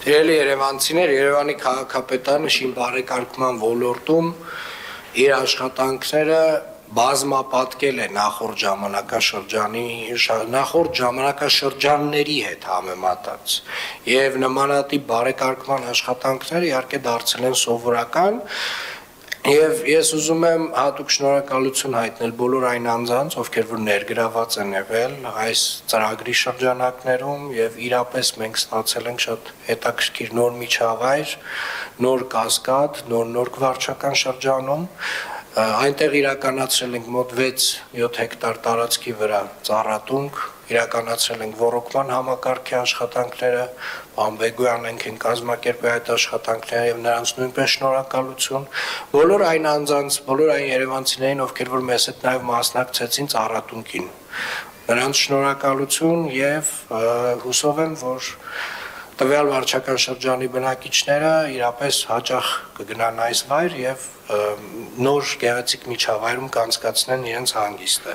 Իրելի երևանցիներ, Երևանի քաղաքապետարանը շին բարեկարգման ոլորտում իր աշխատանքները բազմապատկել է նախորդ ժամանակաշրջանների հետ համեմատած եւ նմանատիպ բարեկարգման աշխատանքները իհարկե դարձել են սովորական եւ ես ուզում եմ հատուկ շնորհակալություն հայտնել բոլոր այն անձանց, ովքեր որ ներգրաված են եղել այս ծրագրի շրջանակներում եւ իրապես մենք ստացել ենք շատ հետաքրքիր նոր միջավայր, նոր կասկադ, նոր վարչական շրջանում այնտեղ իրականացրել ենք մոտ 6-7 հեկտար տարածքի վրա ծառատունք, իրականացրել ենք ոռոգման համակարգի աշխատանքները, պարոն Բեգոյանն են կազմակերպել այդ աշխատանքները եւ նրանց նույնպես շնորհակալություն, բոլոր այն անձանց, բոլոր այն երևանցիներին, ովքեր որ մեզ հետ նաեւ մասնակցեցին ծառատունքին, նրանց շնորհակալություն եւ հուսով եմ, որ տվյալ վարչական շրջանի բնակիչները իրապես հաճախ կգնան այս վայր եւ նոր գեղեցիկ միջավայրում կանցկացնեն իրենց հանգիստը։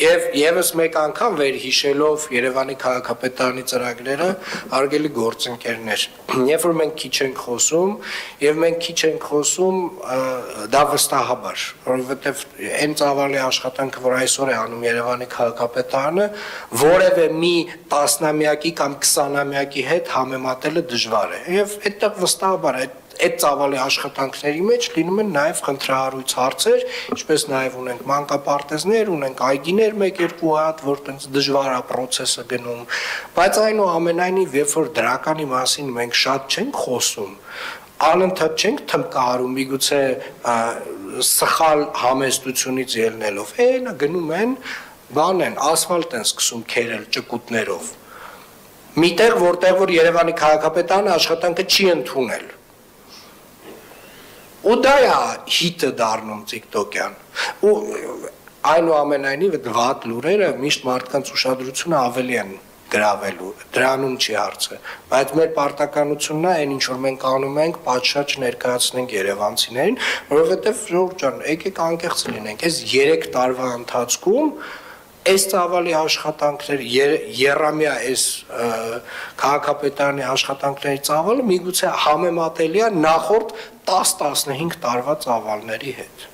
Եվ եւս մեկ անգամ վերհիշելով Երևանի քաղաքապետարանի ծրագրերը, հարգելի գործընկերներ, երբ որ մենք քիչ ենք խոսում, եւ մենք քիչ ենք խոսում դա վստահաբար, որովհետեւ այն ծավալի աշխատանքը, որ այսօր է անում Երևանի քաղաքապետարանը, որևէ մի 10-ամյակի կամ 20-ամյակի հետ համեմատելը դժվար է։ Եվ այդտեղ վստահաբար այդ ծավալի աշխատանքների մեջ լինում են նաև խնդրահարույց հարցեր, ինչպես նաև ունենք մանկապարտեզներ, ունենք այգիներ 1-2 հատ, որ տենց դժվար է process-ը գնում, բայց այնուամենայնիվ, երբ որ դրականի մասին մենք շատ չենք խոսում, անընդհատ չենք թմկահարում, միգուցե սխալ համեստությունից ելնելով, նա գնում են, բան են, ասֆալտ են սկսում քերել ճկուտներով։ Միտեղ, որտեղ որ Երևանի քաղաքապետարանը աշխատանքը չի ընդունել։ Ու դա է հիտը դառնում TikTok-յան։ Ու այնուամենայնիվ այդ վատ լուրերը միշտ մարդկանց ուշադրությունը ավելի են գրավելու, դրանում չի հարցը, բայց մեր պարտականությունն է այն ինչ որ մենք անում ենք, պատշաճ ներկայացնենք երևանցիներին, որովհետև ժողովուրդ ջան, եկեք անկեղծ լինենք, այս 3 տարվա ընթացքում այս ծավալի աշխատանքներ, երամյա այս քաղաքապետարանի աշխատանքների ծավալը միգուցե համեմատելի է նախորդ 10-15 տարվա ծավալների հետ։